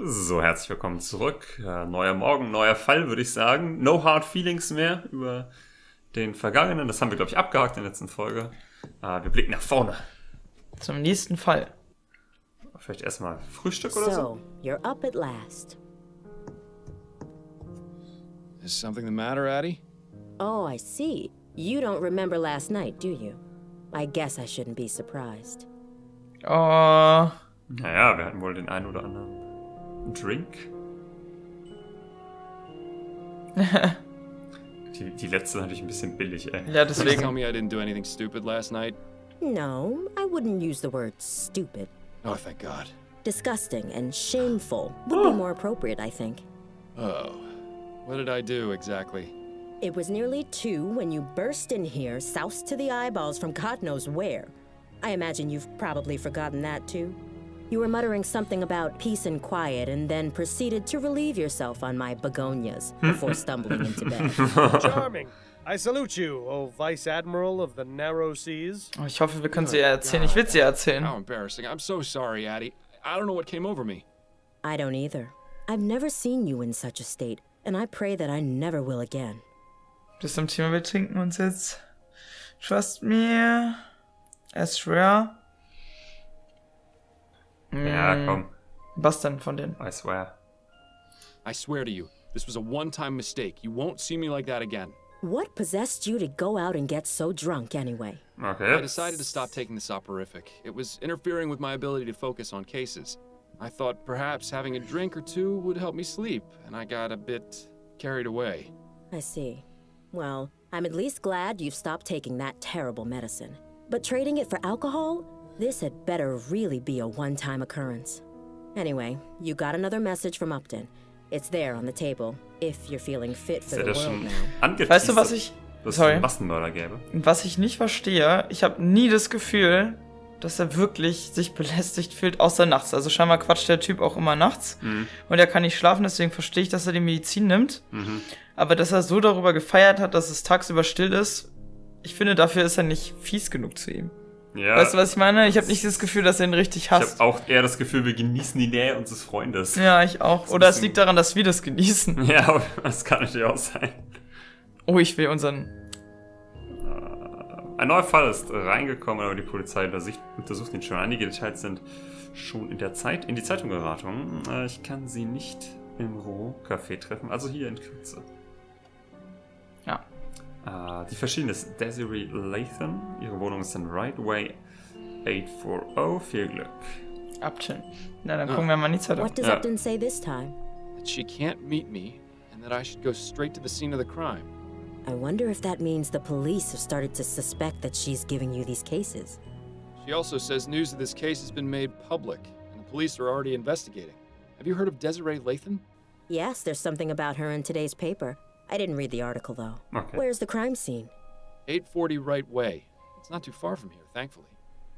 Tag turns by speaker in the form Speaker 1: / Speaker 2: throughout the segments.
Speaker 1: So, herzlich willkommen zurück. Neuer Morgen, neuer Fall, würde ich sagen. No hard feelings mehr über den Vergangenen. Das haben wir, glaube ich, abgehakt in der letzten Folge. Wir blicken nach vorne.
Speaker 2: Zum nächsten Fall.
Speaker 1: Vielleicht erstmal Frühstück oder so?
Speaker 3: So, you're up at last.
Speaker 4: Is something the matter, Addie?
Speaker 3: Oh, I see. You don't remember last night, do you? I guess I shouldn't be surprised.
Speaker 2: Oh.
Speaker 1: Naja, wir hatten wohl den einen oder anderen Drink. die letzte ist natürlich ein bisschen billig, ey.
Speaker 2: Ja,
Speaker 4: Please tell
Speaker 2: deswegen.
Speaker 4: me I didn't do anything stupid last night.
Speaker 3: No, I wouldn't use the word stupid.
Speaker 4: Oh, thank God.
Speaker 3: Disgusting and shameful would be more appropriate, I think.
Speaker 4: Oh, what did I do exactly?
Speaker 3: It was nearly 2 when you burst in here, soused to the eyeballs from God knows where. I imagine you've probably forgotten that too. You were muttering something about peace and quiet and then proceeded to relieve yourself on my begonias before stumbling into bed.
Speaker 5: Charming. I salute you, O Vice Admiral of the Narrow Seas.
Speaker 2: Oh, ich hoffe, wir können sie erzählen. Ich will sie erzählen.
Speaker 4: How embarrassing. I'm so sorry, Addie. I don't know what came over me.
Speaker 3: I don't either. I've never seen you in such a state, and I pray that I never will again.
Speaker 2: Bis zum Thema, wir trinken uns jetzt. Trust me. Ezra.
Speaker 1: Ja, komm.
Speaker 2: Was denn von denen?
Speaker 1: I swear.
Speaker 4: I swear to you, this was a one-time mistake. You won't see me like that again.
Speaker 3: What possessed you to go out and get so drunk anyway?
Speaker 1: Okay.
Speaker 4: I decided to stop taking the soporific. It was interfering with my ability to focus on cases. I thought perhaps having a drink or two would help me sleep, and I got a bit carried away.
Speaker 3: I see. Well, I'm at least glad you've stopped taking that terrible medicine. But trading it for alcohol? This had better really be a one-time occurrence. Anyway, you got another message from Upton. It's there on the table, if you're feeling fit for the world now.
Speaker 1: Angeteasert,
Speaker 2: Weißt du, was ich...
Speaker 1: dass es
Speaker 2: Sorry.
Speaker 1: einen Massenmörder gäbe?
Speaker 2: Was ich nicht verstehe, ich habe nie das Gefühl, dass er wirklich sich belästigt fühlt, außer nachts. Also scheinbar quatscht der Typ auch immer nachts. Und er kann nicht schlafen, deswegen verstehe ich, dass er die Medizin nimmt. Aber dass er so darüber gefeiert hat, dass es tagsüber still ist, ich finde, dafür ist er nicht fies genug zu ihm.
Speaker 1: Ja.
Speaker 2: Weißt du, was ich meine? Ich habe nicht das Gefühl, dass er ihn richtig
Speaker 1: Ich
Speaker 2: hasst.
Speaker 1: habe auch eher das Gefühl, wir genießen die Nähe unseres Freundes.
Speaker 2: Ja, ich auch. Oder es liegt daran, dass wir das genießen.
Speaker 1: Ja, das kann natürlich auch sein.
Speaker 2: Oh, ich will unseren...
Speaker 1: Ein neuer Fall ist reingekommen, aber die Polizei untersucht ihn schon. Einige Details sind schon in die Zeitung geraten. Ich kann sie nicht im Rohcafé treffen, also hier in Kürze.
Speaker 2: Ja.
Speaker 1: Die verschiedene ist Desiree Latham. Ihre Wohnung ist in Rightway 840. Viel Glück.
Speaker 2: Upton. Na, dann gucken wir mal in die Zeitung.
Speaker 3: What does
Speaker 1: Yeah.
Speaker 3: Upton say this time?
Speaker 4: That she can't meet me, and that I should go straight to the scene of the crime.
Speaker 3: I wonder if that means the police have started to suspect that she's giving you these cases.
Speaker 4: She also says news of this case has been made public, and the police are already investigating. Have you heard of Desiree Latham?
Speaker 3: Yes, there's something about her in today's paper. I didn't read the article, though.
Speaker 1: Okay.
Speaker 3: Where's the crime scene?
Speaker 4: 840 Right Way. It's not too far from here, thankfully.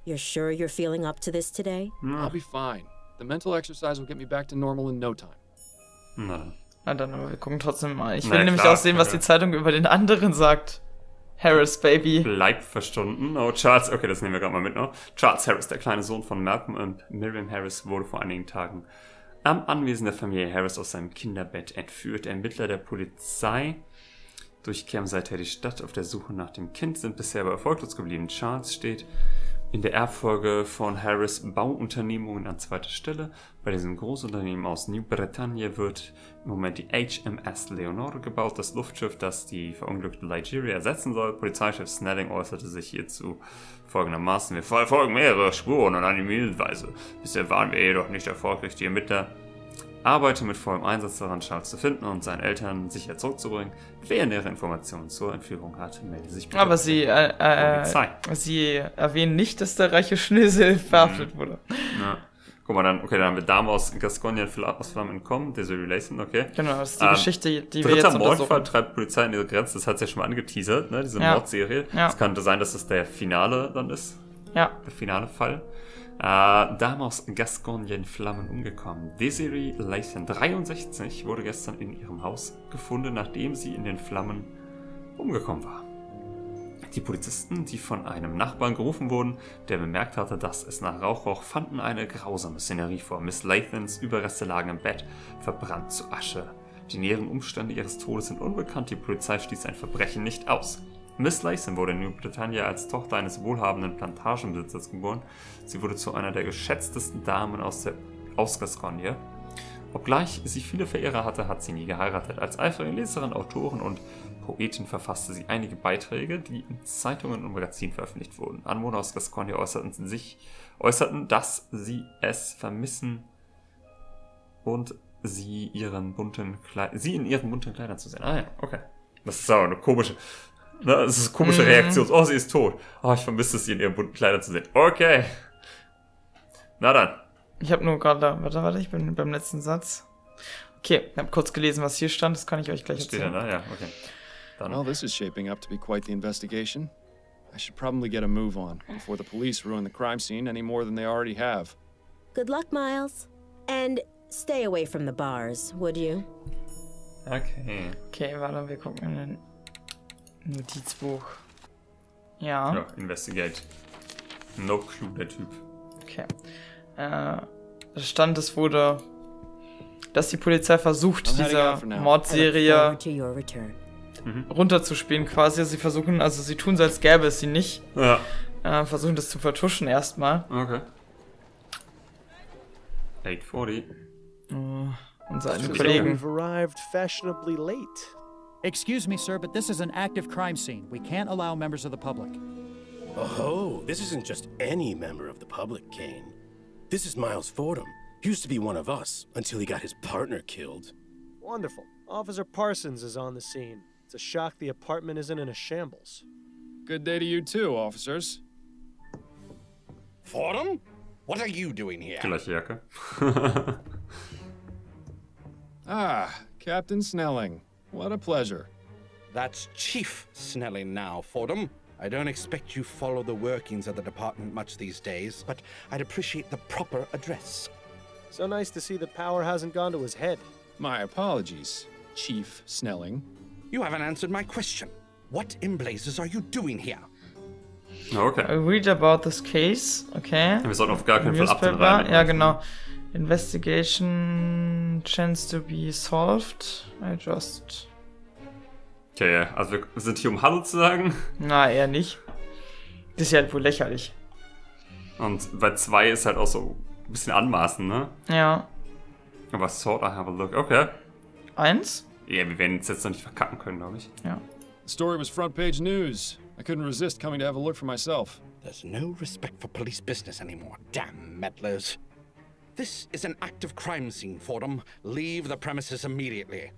Speaker 3: You're sure you're feeling up to this today?
Speaker 4: I'll be fine. The mental exercise will get me back to normal in no time.
Speaker 1: Na dann.
Speaker 2: Na dann, aber wir gucken trotzdem mal. Ich
Speaker 1: Na
Speaker 2: will nämlich
Speaker 1: klar,
Speaker 2: auch sehen, was
Speaker 1: okay.
Speaker 2: die Zeitung über den anderen sagt. Harris, Baby.
Speaker 1: Bleibt verstunden. Oh, Charles, okay, das nehmen wir gerade mal mit noch. Charles Harris, der kleine Sohn von Malcolm und Miriam Harris, wurde vor einigen Tagen am Anwesen der Familie Harris aus seinem Kinderbett entführt. Ermittler der Polizei durchkämmen seither die Stadt auf der Suche nach dem Kind, sind bisher aber erfolglos geblieben. Charles steht in der Erbfolge von Harris Bauunternehmungen an zweiter Stelle. Bei diesem Großunternehmen aus New Bretagne wird im Moment die HMS Leonore gebaut, das Luftschiff, das die verunglückte Nigeria ersetzen soll. Polizeichef Snelling äußerte sich hierzu folgendermaßen: Wir verfolgen mehrere Spuren und eine Hinweise. Bisher waren wir jedoch nicht erfolgreich. Die Ermittler arbeiten mit vollem Einsatz daran, Charles zu finden und seinen Eltern sicher zurückzubringen. Wer nähere Informationen zur Entführung hat, melde sich bitte.
Speaker 2: Aber
Speaker 1: Polizei.
Speaker 2: sie erwähnen nicht, dass der reiche Schnösel verhaftet wurde.
Speaker 1: Ja. Guck mal, dann haben wir Dame aus Gascogne aus Flammen entkommen, Desiree Latham, okay.
Speaker 2: Genau, das ist die Geschichte, die wir jetzt
Speaker 1: Dritter Mordfall
Speaker 2: untersuchen.
Speaker 1: treibt Polizei an ihre Grenze, das hat es ja schon mal angeteasert, ne, diese
Speaker 2: Ja.
Speaker 1: Mordserie.
Speaker 2: Ja.
Speaker 1: Es könnte sein, dass das der Finale dann ist,
Speaker 2: Ja.
Speaker 1: der finale Fall. Dame aus Gascogne in Flammen umgekommen. Desiree Latham, 63, wurde gestern in ihrem Haus gefunden, nachdem sie in den Flammen umgekommen war. Die Polizisten, die von einem Nachbarn gerufen wurden, der bemerkt hatte, dass es nach Rauch roch, fanden eine grausame Szenerie vor. Miss Lathans Überreste lagen im Bett, verbrannt zu Asche. Die näheren Umstände ihres Todes sind unbekannt, die Polizei schließt ein Verbrechen nicht aus. Miss Lathan wurde in New Britannia als Tochter eines wohlhabenden Plantagenbesitzers geboren. Sie wurde zu einer der geschätztesten Damen aus Gascogne. Obgleich sie viele Verehrer hatte, hat sie nie geheiratet. Als eifrige Leserin, Autorin und Poetin verfasste sie einige Beiträge, die in Zeitungen und Magazinen veröffentlicht wurden. Anwohner aus Gascogne äußerten, dass sie es vermissen und sie in ihren bunten Kleidern zu sehen. Ah ja, okay. Das ist aber eine komische Reaktion. Oh, sie ist tot. Oh, ich vermisse es, sie in ihren bunten Kleidern zu sehen. Okay. Na dann.
Speaker 2: Ich habe nur gerade, warte, ich bin beim letzten Satz. Okay, ich habe kurz gelesen, was hier stand, das kann ich euch gleich erzählen.
Speaker 1: Steht da, ja, okay. Dann.
Speaker 4: Well, this is shaping up to be quite the investigation. I should probably get a move on before the police ruin the crime scene any more than they already have.
Speaker 3: Good luck, Miles. And stay away from the bars, would you?
Speaker 1: Okay.
Speaker 2: Okay, warte, wir gucken in den Notizbuch. Ja.
Speaker 1: Ja, investigate. No clue, der Typ.
Speaker 2: Okay. Da stand, dass die Polizei versucht, diese Mordserie
Speaker 3: To your return.
Speaker 2: runterzuspielen quasi. Sie tun so, als gäbe es sie nicht.
Speaker 1: Ja.
Speaker 2: Versuchen das zu vertuschen erstmal.
Speaker 1: Okay. 8:40.
Speaker 2: Unsere einen
Speaker 5: So
Speaker 2: Kollegen.
Speaker 5: we've arrived fashionably late.
Speaker 6: Excuse me, sir, but this is an active crime scene. We can't allow members of the public.
Speaker 7: Oh, this isn't just any member of the public, Kane. This is Miles Fordham. He used to be one of us until he got his partner killed.
Speaker 5: Wonderful. Officer Parsons is on the scene. It's a shock the apartment isn't in a shambles.
Speaker 4: Good day to you too, officers.
Speaker 8: Fordham? What are you doing here?
Speaker 1: Gleiche Jacke.
Speaker 4: Captain Snelling. What a pleasure.
Speaker 8: That's Chief Snelling now, Fordham. I don't expect you follow the workings of the department much these days, but I'd appreciate the proper address.
Speaker 5: So nice to see that power hasn't gone to his head.
Speaker 4: My apologies, Chief Snelling.
Speaker 8: You haven't answered my question. What in blazes are you doing here?
Speaker 1: Okay.
Speaker 2: I read about this case, okay.
Speaker 1: Wir sollten auf gar keinen Fall
Speaker 2: Newspaper,
Speaker 1: abtrennen.
Speaker 2: ja genau. Investigation chance to be solved.
Speaker 1: Okay, ja. Also wir sind hier, um Hallo zu sagen.
Speaker 2: Na, eher nicht. Das ist ja wohl lächerlich.
Speaker 1: Und bei 2 ist halt auch so ein bisschen anmaßen, ne?
Speaker 2: Ja.
Speaker 1: Aber sort I have a look. Okay.
Speaker 2: 1?
Speaker 1: Ja, wir werden es jetzt noch nicht verkacken können, glaube ich.
Speaker 2: Ja.
Speaker 4: The story was front page news. I couldn't resist coming to have a look for myself.
Speaker 8: There's no respect for police business anymore. Damn meddlers. This is an active crime scene, Fordham. Leave the premises immediately.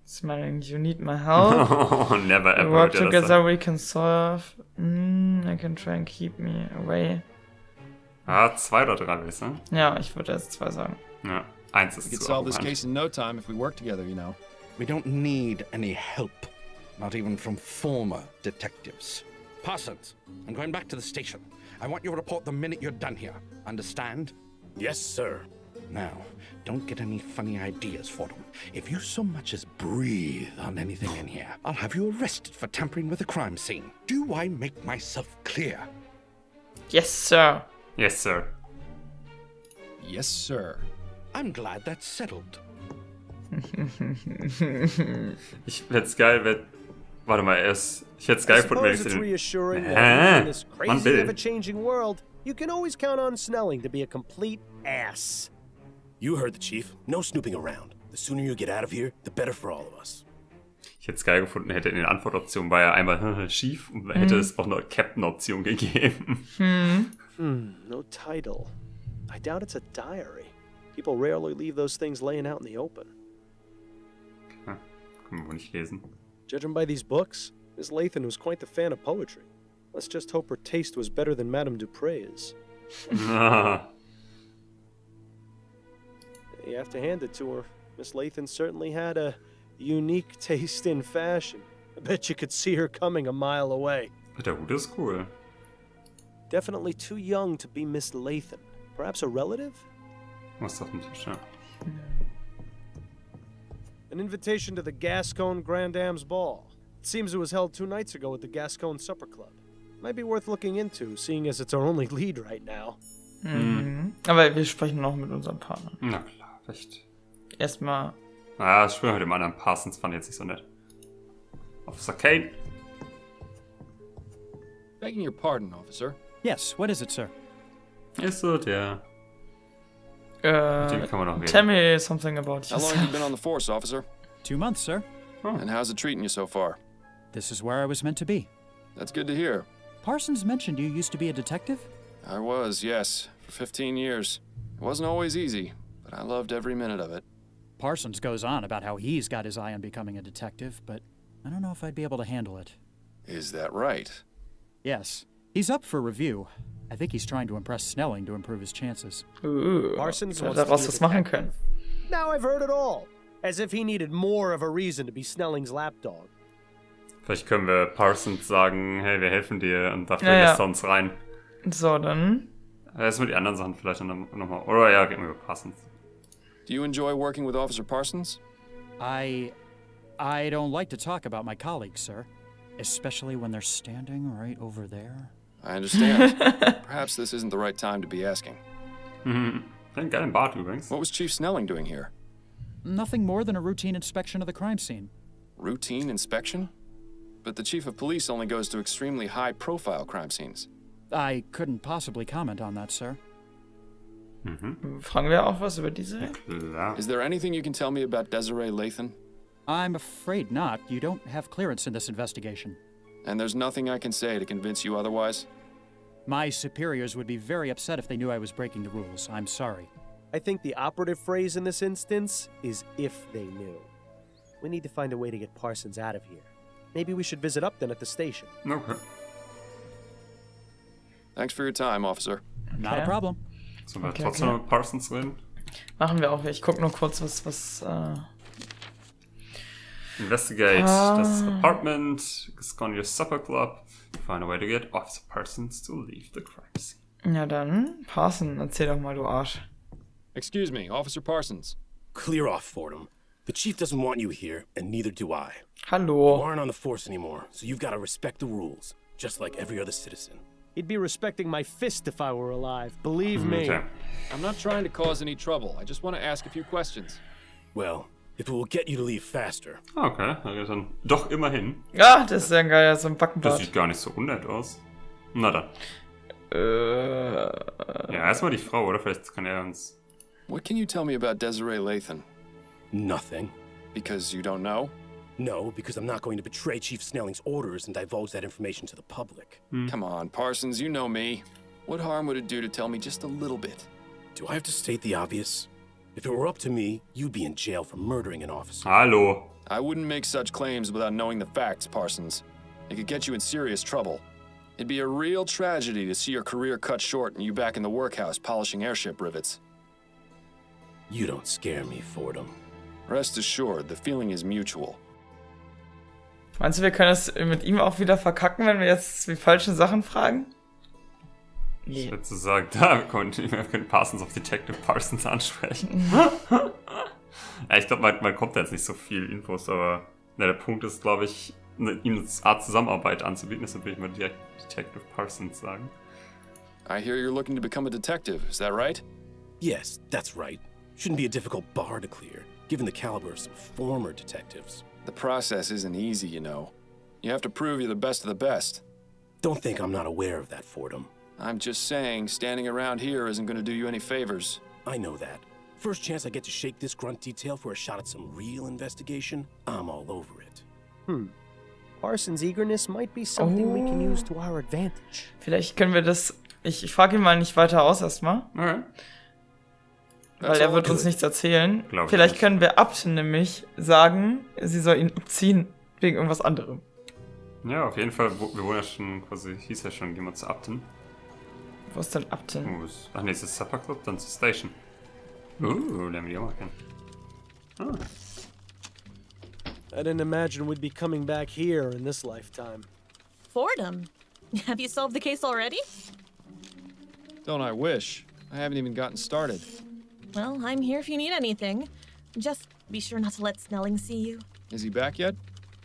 Speaker 2: Smelling, you need my help.
Speaker 1: Oh, never
Speaker 2: We
Speaker 1: ever.
Speaker 2: work
Speaker 1: wird er das
Speaker 2: together,
Speaker 1: sagen.
Speaker 2: we can solve. I can try and keep me away.
Speaker 1: 2 oder 3, würde ich sagen.
Speaker 2: Ja, ich würde jetzt 2 sagen.
Speaker 1: Ja, 1
Speaker 4: We
Speaker 1: ist
Speaker 4: could
Speaker 1: zu
Speaker 4: solve this
Speaker 1: arrogant.
Speaker 4: case in no time if we work together, you know.
Speaker 8: We don't need any help. Not even from former detectives. Parsons, I'm going back to the station. I want you to report the minute you're done here. Understand?
Speaker 7: Yes, sir.
Speaker 8: Now, don't get any funny ideas, Fordham. If you so much as breathe on anything in here, I'll have you arrested for tampering with a crime scene. Do I make myself clear?
Speaker 2: Yes, sir.
Speaker 1: Yes, sir.
Speaker 4: Yes, sir.
Speaker 8: I'm glad that's settled.
Speaker 1: Ich fänd's geil, wenn... Warte mal, ich hätte es geil
Speaker 5: I
Speaker 1: gefunden, wenn ich
Speaker 5: suppose it's
Speaker 1: den...
Speaker 5: reassuring that
Speaker 1: Ah,
Speaker 5: in this
Speaker 1: man
Speaker 5: crazy,
Speaker 1: will.
Speaker 5: ever-changing world, you can always count on Snelling to be a complete ass.
Speaker 7: You heard the chief. No snooping around. The sooner you get out of here, the better for all of us.
Speaker 1: Ich hätte es geil gefunden, hätte in den Antwortoptionen war ja einmal schief und hätte es auch eine Captain-Option gegeben.
Speaker 5: No title. I doubt it's a diary. People rarely leave those things laying out in the open.
Speaker 1: Können wir wohl nicht lesen.
Speaker 5: Judging by these books, Miss Lathan was quite the fan of poetry. Let's just hope her taste was better than Madame Dupre's. You have to hand it to her. Miss Lathan certainly had a unique taste in fashion. I bet you could see her coming a mile away.
Speaker 1: Der Hut ist cool.
Speaker 5: Definitely too young to be Miss Lathan. Perhaps a relative?
Speaker 1: Was auf dem Tisch, ja.
Speaker 5: An invitation to the Gascon Grand Dame's ball. It seems it was held 2 nights ago at the Gascon Supper Club. Might be worth looking into, seeing as it's our only lead right now.
Speaker 2: Aber wir sprechen noch mit unserem Partner.
Speaker 1: Na klar, recht.
Speaker 2: Erstmal.
Speaker 1: Ah, das Spiel mit dem anderen Parsons fand ich jetzt nicht so nett. Officer Kane.
Speaker 4: Begging your pardon, officer.
Speaker 6: Yes, what is it, sir?
Speaker 1: Ist so der. Den kann man noch
Speaker 2: Tell
Speaker 1: reden.
Speaker 2: me something about
Speaker 4: How long have you
Speaker 2: yourself.
Speaker 4: been on the force, officer?
Speaker 6: 2 months, sir.
Speaker 4: And how's it treating you so far?
Speaker 6: This is where I was meant to be.
Speaker 4: That's good to hear.
Speaker 6: Parsons mentioned you used to be a detective?
Speaker 4: I was, yes, for 15 years. It wasn't always easy, but I loved every minute of it.
Speaker 6: Parsons goes on about how he's got his eye on becoming a detective, but I don't know if I'd be able to handle it.
Speaker 4: Is that right?
Speaker 6: Yes, he's up for review. I think he's trying to impress Snelling to improve his chances.
Speaker 5: Parsons
Speaker 2: soll
Speaker 5: wants to
Speaker 2: daraus
Speaker 5: be a
Speaker 2: was machen
Speaker 5: detective.
Speaker 2: können.
Speaker 5: Now I've heard it all. As if he needed more of a reason to be Snelling's lapdog.
Speaker 1: Vielleicht können wir Parsons sagen, hey, wir helfen dir und dafür
Speaker 2: Ja, ja.
Speaker 1: lässt er uns rein.
Speaker 2: So, dann.
Speaker 1: Erstmal die anderen Sachen vielleicht nochmal. Oder ja, gehen wir über Parsons.
Speaker 4: Do you enjoy working with Officer Parsons?
Speaker 6: I don't like to talk about my colleagues, sir. Especially when they're standing right over there.
Speaker 4: I understand. Perhaps this isn't the right time to be asking.
Speaker 1: Den geilen Bart übrigens.
Speaker 4: What was Chief Snelling doing here?
Speaker 6: Nothing more than a routine inspection of the crime scene.
Speaker 4: Routine inspection? But the Chief of Police only goes to extremely high-profile crime scenes.
Speaker 6: I couldn't possibly comment on that, sir.
Speaker 2: Fragen wir auch was über diese?
Speaker 1: Klar.
Speaker 4: Is there anything you can tell me about Desiree Lathan?
Speaker 6: I'm afraid not. You don't have clearance in this investigation.
Speaker 4: And there's nothing I can say to convince you otherwise?
Speaker 6: My superiors would be very upset if they knew I was breaking the rules. I'm sorry.
Speaker 5: I think the operative phrase in this instance is if they knew. We need to find a way to get Parsons out of here. Maybe we should visit Upton at the station.
Speaker 1: Okay.
Speaker 4: Thanks for your time, officer.
Speaker 6: Not a
Speaker 2: Okay.
Speaker 6: problem.
Speaker 1: Sollen wir
Speaker 2: Okay,
Speaker 1: trotzdem
Speaker 2: okay.
Speaker 1: noch mit Parsons reden?
Speaker 2: Machen wir auch. Ich guck nur kurz, was
Speaker 1: Investigate das apartment, Gasconia Supper Club, find a way to get Officer Parsons to leave the crime scene.
Speaker 2: Ja, dann. Parson, erzähl doch mal, du Arsch.
Speaker 4: Excuse me, Officer Parsons.
Speaker 7: Clear off, Fordham. The chief doesn't want you here, and neither do I. You
Speaker 2: Hallo.
Speaker 7: aren't on the force anymore, so you've got to respect the rules, just like every other citizen.
Speaker 5: He'd be respecting my fist if I were alive, believe me.
Speaker 1: Okay.
Speaker 4: I'm not trying to cause any trouble. I just want to ask a few questions.
Speaker 7: Well, if it will get you to leave faster.
Speaker 1: Okay, dann doch immerhin.
Speaker 2: Ja, das ist ja ein geiler, so ein
Speaker 1: Das
Speaker 2: Backenbart.
Speaker 1: sieht gar nicht so unnett aus. Na dann. Ja, erstmal die Frau, oder? Vielleicht kann er uns...
Speaker 4: What can you tell me about Desiree Lathan?
Speaker 7: Nothing.
Speaker 4: Because you don't know?
Speaker 7: No, because I'm not going to betray Chief Snelling's orders and divulge that information to the public.
Speaker 4: Come on, Parsons, you know me. What harm would it do to tell me just a little bit?
Speaker 7: Do I have to state the obvious? If it were up to me, you'd be in jail for murdering an officer.
Speaker 1: Hallo.
Speaker 4: I wouldn't make such claims without knowing the facts, Parsons. It could get you in serious trouble. It'd be a real tragedy to see your career cut short and you back in the workhouse polishing airship rivets.
Speaker 7: You don't scare me, Fordham.
Speaker 4: Rest assured, the feeling is mutual.
Speaker 2: Meinst du, wir können es mit ihm auch wieder verkacken, wenn wir jetzt die falschen Sachen fragen?
Speaker 1: Ich
Speaker 2: Nee.
Speaker 1: würde so sagen, wir können Parsons auf Detective Parsons ansprechen. Ja, ich glaube, man kommt da jetzt nicht so viel Infos, aber der Punkt ist, glaube ich, ihm eine Art Zusammenarbeit anzubieten, deshalb würde ich mal direkt Detective Parsons sagen.
Speaker 4: I hear you're looking to become a detective, is that right?
Speaker 7: Yes, that's right. Shouldn't be a difficult bar to clear, given the caliber of some former detectives.
Speaker 4: The process isn't easy, you know. You have to prove you're the best of the best.
Speaker 7: Don't think I'm not aware of that, Fordham.
Speaker 4: I'm just saying, standing around here isn't going to do you any favors.
Speaker 7: I know that. First chance I get to shake this grunt detail for a shot at some real investigation, I'm all over it.
Speaker 5: Parsons' eagerness might be something we can use to our advantage.
Speaker 2: Vielleicht können wir das... Ich frage ihn mal nicht weiter aus erstmal,
Speaker 1: Okay.
Speaker 2: weil er wird uns nichts erzählen.
Speaker 1: Glaub ich
Speaker 2: Vielleicht
Speaker 1: nicht.
Speaker 2: können wir Upton nämlich sagen, sie soll ihn abziehen wegen irgendwas anderem.
Speaker 1: Ja, auf jeden Fall, wir wurden ja schon quasi, hieß ja schon, gehen wir zu Upton.
Speaker 2: Wo ist denn Upton?
Speaker 1: Ach nee, es ist Supper Club, dann zur Station. Lernen wir die auch mal kennen.
Speaker 5: I didn't imagine we'd be coming back here in this lifetime.
Speaker 9: Fordham, have you solved the case already?
Speaker 4: Don't I wish? I haven't even gotten started.
Speaker 9: Well, I'm here if you need anything. Just be sure not to let Snelling see you.
Speaker 4: Is he back yet?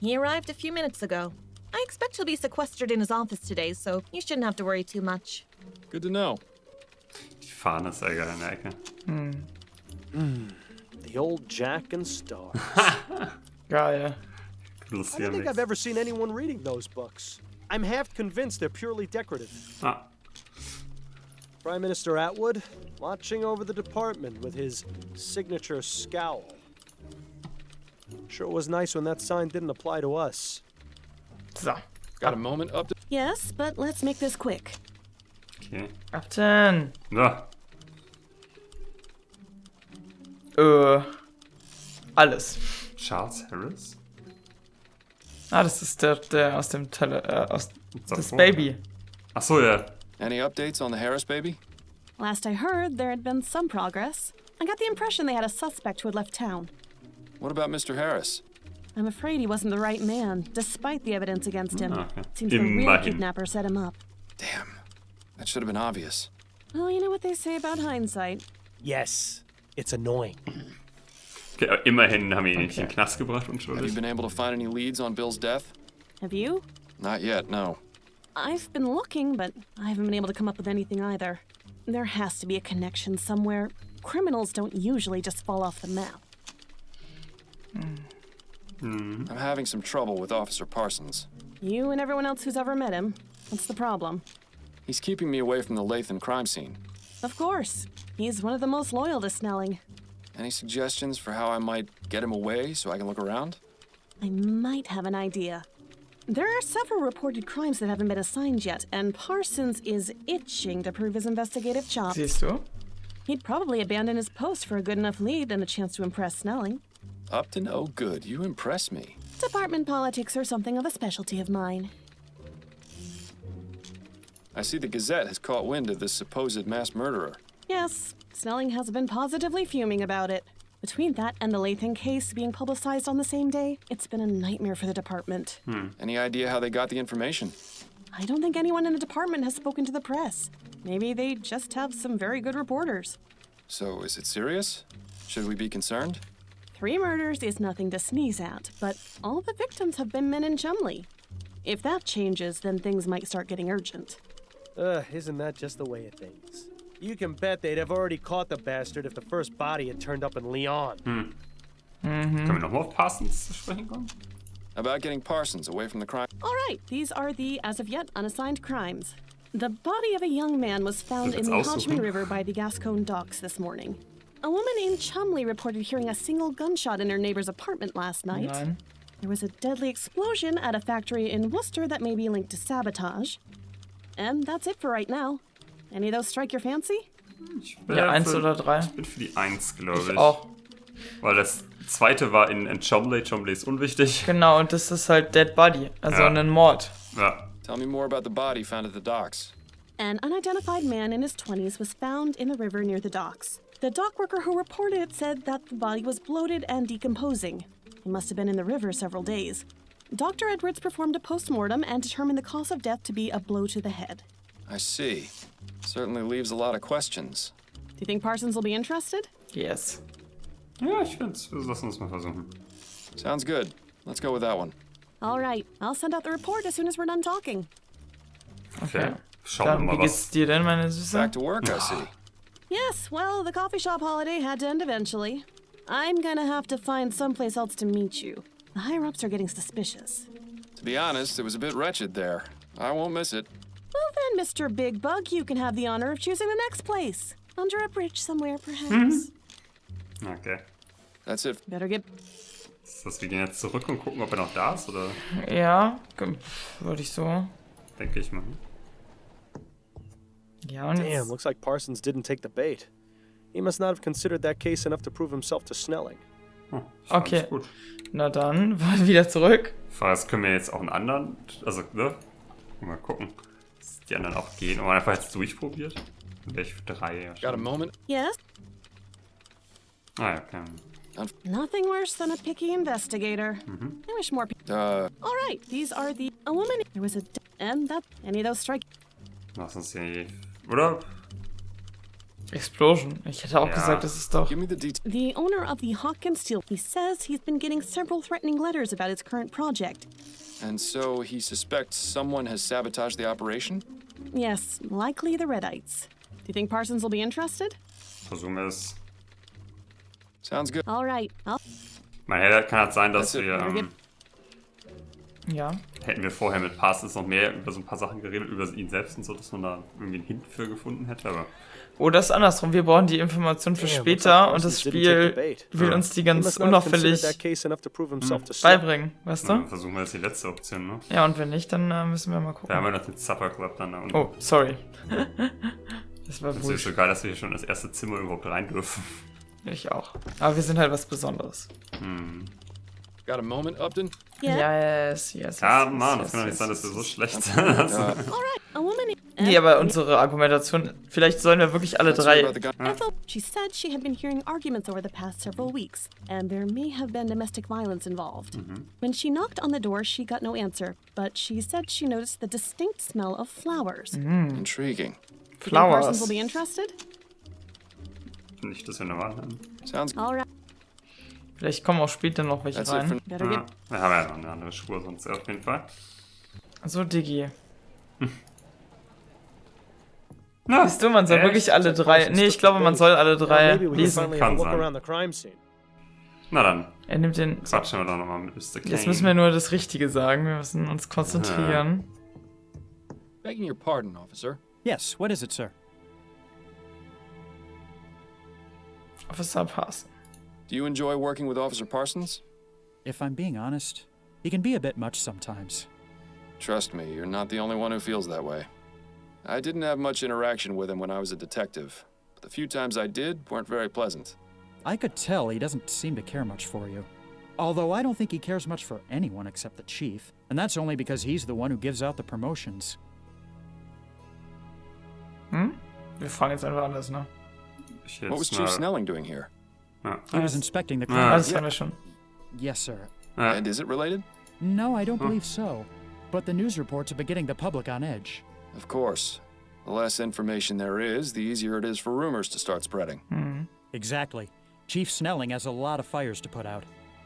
Speaker 9: He arrived a few minutes ago. I expect he'll be sequestered in his office today, so you shouldn't have to worry too much.
Speaker 4: Good to know.
Speaker 1: Die Fahne ist ja geil in der Ecke.
Speaker 5: The old Jack and Star.
Speaker 2: Geil.
Speaker 5: I don't think I've ever seen anyone reading those books. I'm half convinced they're purely decorative.
Speaker 1: Ah,
Speaker 5: Prime Minister Atwood, watching over the department with his signature scowl. Sure was nice when that sign didn't apply to us.
Speaker 2: So.
Speaker 4: Got a moment up to...
Speaker 9: Yes, but let's make this quick.
Speaker 1: okay.
Speaker 2: Captain.
Speaker 1: So,
Speaker 2: Alles.
Speaker 1: Charles Harris?
Speaker 2: Ah, das ist der aus dem aus das
Speaker 1: Davor.
Speaker 2: Baby.
Speaker 1: Ach so, ja.
Speaker 4: Any updates on the Harris baby?
Speaker 10: Last I heard, there had been some progress. I got the impression they had a suspect who had left town.
Speaker 4: What about Mr. Harris?
Speaker 10: I'm afraid he wasn't the right man, despite the evidence against him.
Speaker 1: Okay.
Speaker 10: Seems the real
Speaker 1: Immerhin.
Speaker 10: kidnapper set him up.
Speaker 4: Damn. That should have been obvious.
Speaker 10: Well, you know what they say about hindsight.
Speaker 5: Yes, it's annoying.
Speaker 1: Okay, aber immerhin haben wir ihn nicht in den Knast gebracht,
Speaker 4: Have you
Speaker 1: unschuldig.
Speaker 4: been able to find any leads on Bill's death?
Speaker 10: Have you?
Speaker 4: Not yet, no.
Speaker 10: I've been looking, but I haven't been able to come up with anything either. There has to be a connection somewhere. Criminals don't usually just fall off the map.
Speaker 4: I'm having some trouble with Officer Parsons.
Speaker 10: You and everyone else who's ever met him. What's the problem?
Speaker 4: He's keeping me away from the Lathan crime scene.
Speaker 10: Of course. He's one of the most loyal to Snelling.
Speaker 4: Any suggestions for how I might get him away so I can look around?
Speaker 10: I might have an idea. There are several reported crimes that haven't been assigned yet, and Parsons is itching to prove his investigative chops.
Speaker 2: Siehst du?
Speaker 10: He'd probably abandon his post for a good enough lead and a chance to impress Snelling.
Speaker 4: Up to no good. You impress me.
Speaker 10: Department politics are something of a specialty of mine.
Speaker 4: I see the Gazette has caught wind of this supposed mass murderer.
Speaker 10: Yes, Snelling has been positively fuming about it. Between that and the Lathan case being publicized on the same day, it's been a nightmare for the department.
Speaker 4: Any idea how they got the information?
Speaker 10: I don't think anyone in the department has spoken to the press. Maybe they just have some very good reporters.
Speaker 4: So, is it serious? Should we be concerned?
Speaker 10: 3 murders is nothing to sneeze at, but all the victims have been men in Chumley. If that changes, then things might start getting urgent.
Speaker 5: Isn't that just the way of things? You can bet they'd have already caught the bastard if the first body had turned up in Leon.
Speaker 1: Können wir nochmal auf Parsons zu sprechen kommen?
Speaker 4: About getting Parsons away from the crime.
Speaker 10: All right, these are the, as of yet, unassigned crimes. The body of a young man was found in the
Speaker 1: That's
Speaker 10: Hodgman
Speaker 1: aussuchen.
Speaker 10: River by the Gascon docks this morning. A woman named Chumley reported hearing a single gunshot in her neighbor's apartment last night.
Speaker 2: Nein.
Speaker 10: There was a deadly explosion at a factory in Worcester that may be linked to sabotage. And that's it for right now. Any of those strike your fancy?
Speaker 1: Ich bin
Speaker 2: Ja, 1
Speaker 1: für-
Speaker 2: oder 3.
Speaker 1: Ich bin für die 1, glaube ich.
Speaker 2: Ich auch.
Speaker 1: Weil das zweite war in Chomley. Chomley ist unwichtig.
Speaker 2: Genau, und das ist halt Dead Body, also
Speaker 1: Ja.
Speaker 2: ein Mord.
Speaker 1: Ja.
Speaker 4: Tell me more about the body found at the docks.
Speaker 10: An unidentified man in his 20s was found in the river near the docks. The dock worker who reported it said that the body was bloated and decomposing. He must have been in the river several days. Dr. Edwards performed a post-mortem and determined the cause of death to be a blow to the head.
Speaker 4: I see. Certainly leaves a lot of questions.
Speaker 10: Do you think Parsons will be interested?
Speaker 2: Yes.
Speaker 1: Ja, ich finde es. Lass uns mal versuchen.
Speaker 4: Sounds good. Let's go with that one.
Speaker 10: All right, I'll send out the report as soon as we're done talking.
Speaker 1: Okay. Schauen wir
Speaker 2: Dann,
Speaker 1: mal,
Speaker 2: wie geht's
Speaker 1: was.
Speaker 2: dir denn, meine Süße?
Speaker 4: Back to work, I see.
Speaker 10: Yes, well, the coffee shop holiday had to end eventually. I'm gonna have to find someplace else to meet you. The higher-ups are getting suspicious.
Speaker 4: To be honest, it was a bit wretched there. I won't miss it.
Speaker 10: Well then, Mr. Big Bug, you can have the honor of choosing the next place. Under a bridge somewhere, perhaps.
Speaker 1: Okay.
Speaker 4: That's it.
Speaker 10: Better get...
Speaker 1: Ist das, wir gehen jetzt zurück und gucken, ob er noch da ist, oder?
Speaker 2: Ja, würde ich so.
Speaker 1: Denke ich mal.
Speaker 2: Ja, und
Speaker 5: Damn,
Speaker 2: jetzt,
Speaker 5: looks like Parsons didn't take the bait. He must not have considered that case enough to prove himself to Snelling.
Speaker 1: Oh, ich fand's
Speaker 2: Okay.
Speaker 1: Gut.
Speaker 2: na dann, wieder zurück.
Speaker 1: Die Frage ist, können wir jetzt auch einen anderen, also, ne? Mal gucken, dass die anderen auch gehen. Und einfach jetzt durchprobiert. Dann wäre ich für 3. Ja,
Speaker 4: Got a
Speaker 1: schon.
Speaker 4: moment?
Speaker 10: Yes?
Speaker 1: Ah, ja, okay.
Speaker 10: Nothing worse than a picky investigator. I wish more people... All right, these are the... A woman... There was a... And that... Any of those strike...
Speaker 1: Lass uns hier. Oder?
Speaker 2: Explosion. Ich hätte auch gesagt, das ist doch...
Speaker 4: Give me the details.
Speaker 10: The owner of the Hawkins Steel, he says he's been getting several threatening letters about his current project.
Speaker 4: And so he suspects someone has sabotaged the operation?
Speaker 10: Yes, likely the Redites. Do you think Parsons will be interested?
Speaker 1: Versuchen wir es.
Speaker 4: Sounds good.
Speaker 10: All right,
Speaker 1: Kann halt sein, dass
Speaker 4: That's it.
Speaker 1: wir...
Speaker 2: Ja.
Speaker 1: hätten wir vorher mit Parsons noch mehr über so ein paar Sachen geredet, über ihn selbst und so, dass man da irgendwie einen Hint für gefunden hätte, aber...
Speaker 2: Oder ist andersrum. Wir brauchen die Information für später und das Spiel will uns die ganz unauffällig beibringen, weißt du?
Speaker 1: Dann versuchen wir jetzt die letzte Option, ne?
Speaker 2: Ja, und wenn nicht, dann müssen wir mal gucken.
Speaker 1: Da haben wir noch den Supper Club dann da unten.
Speaker 2: Oh, sorry. Das war
Speaker 1: Das ist so geil, dass wir hier schon in das erste Zimmer überhaupt rein dürfen.
Speaker 2: Ich auch. Aber wir sind halt was Besonderes.
Speaker 4: Got a moment, Upton?
Speaker 2: Yes.
Speaker 1: Ja, Mann, das kann doch nicht sein, dass wir so schlecht sind. Also,
Speaker 10: all right. A woman.
Speaker 2: Nee, aber unsere Argumentation, vielleicht sollen wir wirklich alle drei...
Speaker 10: Ethel, she said she had been hearing arguments over the past several weeks, and there may have been domestic violence involved. When she knocked on the door, she got no answer, but she said she noticed the distinct smell of flowers.
Speaker 4: Intriguing.
Speaker 10: Do you think Parsons will be interested?
Speaker 1: nicht, dass wir eine Wahl haben.
Speaker 4: Sounds
Speaker 10: All right.
Speaker 2: Vielleicht kommen auch später noch welche
Speaker 4: That's it
Speaker 2: rein.
Speaker 10: Better
Speaker 1: Ja,
Speaker 10: get
Speaker 1: wir haben ja noch eine andere Spur sonst auf jeden Fall.
Speaker 2: So, Diggi.
Speaker 1: Na,
Speaker 2: Siehst du, man soll wirklich alle drei... Nee, ich glaube, man soll alle drei lesen.
Speaker 1: Kann sein. Na dann,
Speaker 2: Er nimmt den...
Speaker 1: quatschen wir doch nochmal mit Mr. Kane.
Speaker 2: Jetzt müssen wir nur das Richtige sagen. Wir müssen uns konzentrieren.
Speaker 4: begging your pardon, officer.
Speaker 6: Yes, what is it, sir?
Speaker 2: Officer Parson.
Speaker 4: Do you enjoy working with Officer Parsons?
Speaker 6: If I'm being honest, he can be a bit much sometimes.
Speaker 4: Trust me, you're not the only one who feels that way. I didn't have much interaction with him when I was a detective, but the few times I did weren't very pleasant.
Speaker 6: I could tell he doesn't seem to care much for you. Although I don't think he cares much for anyone except the chief, and that's only because he's the one who gives out the promotions.
Speaker 2: Wir fangen jetzt einfach anders, ne?
Speaker 4: What was Chief Snelling doing here?
Speaker 6: He was inspecting the
Speaker 2: Ah, das
Speaker 6: crime.
Speaker 2: haben wir schon.
Speaker 6: Yes, sir.
Speaker 4: And is it related?
Speaker 6: No, I don't believe so. But the news reports have been getting the public on edge.
Speaker 4: Of course. The less information there is, the easier it is for rumors to start spreading.
Speaker 6: Exactly. Chief Snelling has a lot of fires to put out.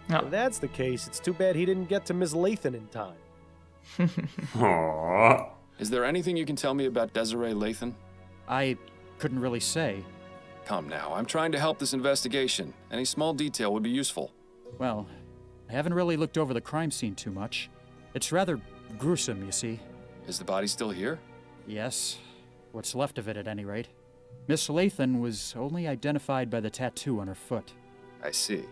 Speaker 5: If that's the case, it's too bad he didn't get to Ms. Lathan in time.
Speaker 1: Oh.
Speaker 4: Is there anything you can tell me about Desiree Lathan?
Speaker 6: I couldn't really say.
Speaker 4: Come now, I'm trying to help this investigation. Any small detail would be useful.
Speaker 6: Well, I haven't really looked over the crime scene too much. It's rather gruesome, you see.
Speaker 4: Is the body still here?
Speaker 6: Yes, what's left of it at any rate. Miss Lathan was only identified by the tattoo on her foot.
Speaker 4: I see.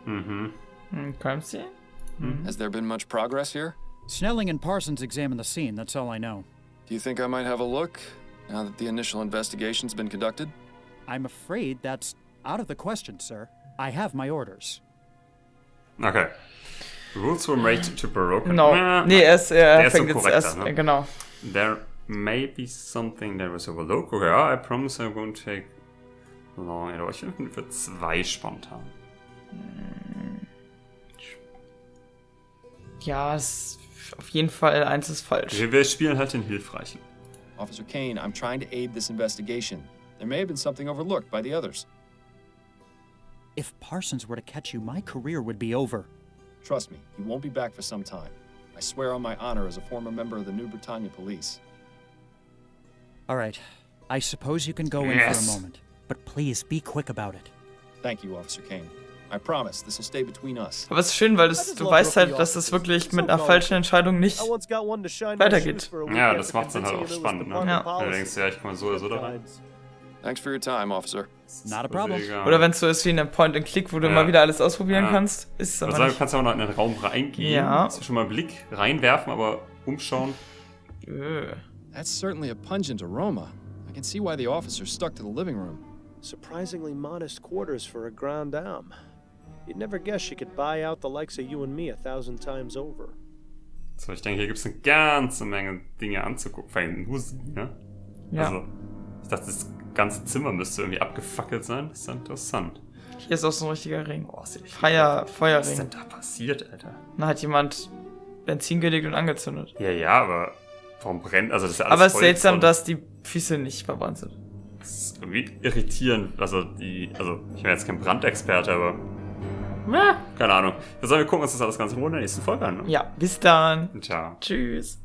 Speaker 2: Crime scene?
Speaker 4: Has there been much progress here?
Speaker 6: Snelling and Parsons examined the scene, that's all I know.
Speaker 4: Do you think I might have a look, now that the initial investigation's been conducted?
Speaker 6: I'm afraid that's out of the question, sir. I have my orders.
Speaker 1: Okay. Rules were made to Baroque.
Speaker 2: No. Nee, er fängt jetzt erst.
Speaker 1: Ne?
Speaker 2: Genau.
Speaker 1: There may be something that was overlooked. Okay, ja, I promise I won't take long at all. Ich finde für 2 spontan.
Speaker 2: Ja, auf jeden Fall 1 ist falsch.
Speaker 1: Wir spielen halt den Hilfreichen.
Speaker 4: Officer Kane, I'm trying to aid this investigation. There may have been something overlooked by the others.
Speaker 6: If Parsons were to catch you, my career would be over.
Speaker 4: Trust me, he won't be back for some time. I swear on my honor as a former member of the New Britannia Police.
Speaker 6: All right, I suppose you can go in for a moment, but please be quick about it.
Speaker 4: Thank you, Officer Kane. I promise this will stay between us.
Speaker 2: Aber es ist schön, weil du weißt halt, dass es wirklich mit einer falschen Entscheidung nicht weitergeht.
Speaker 1: Ja, das macht es dann halt auch spannend, ne?
Speaker 2: Ja.
Speaker 1: Du denkst, ja, ich komme so oder so da rein.
Speaker 4: Thanks for your time, officer.
Speaker 6: Not a problem.
Speaker 2: Oder wenn es so ist wie in einem Point-and-Click, wo du mal wieder alles ausprobieren kannst, ist es aber
Speaker 1: Du
Speaker 2: nicht.
Speaker 1: kannst ja auch noch in den Raum reingehen.
Speaker 2: Ja.
Speaker 1: Kannst du schon mal einen Blick reinwerfen, aber umschauen.
Speaker 4: That's certainly a pungent aroma. I can see why the officer stuck to the living room.
Speaker 5: Surprisingly modest quarters for a grande dame. You'd never guess she could buy out the likes of you and me 1,000 times over.
Speaker 1: So, ich denke, hier gibt es eine ganze Menge Dinge anzugucken. Vor allem nur sie, ne?
Speaker 2: Ja.
Speaker 1: Also, ich dachte, das ganze Zimmer müsste irgendwie abgefackelt sein. Das ist ja interessant.
Speaker 2: Hier ist auch so ein richtiger Ring.
Speaker 1: Boah, sieht echt
Speaker 2: Feuerring.
Speaker 1: Was ist denn da passiert, Alter?
Speaker 2: Da hat jemand Benzin gelegt und angezündet.
Speaker 1: Ja, aber warum brennt? Also, das ist ja alles
Speaker 2: Aber es ist
Speaker 1: voll
Speaker 2: seltsam,
Speaker 1: von-
Speaker 2: dass die Füße nicht verbrannt sind.
Speaker 1: Das ist irgendwie irritierend. Also, ich bin jetzt kein Brandexperte, aber. Keine Ahnung. Wir sollen gucken uns das alles ganz in Ruhe in der nächsten Folge an. Ne?
Speaker 2: Ja, bis dann.
Speaker 1: Ciao.
Speaker 2: Tschüss.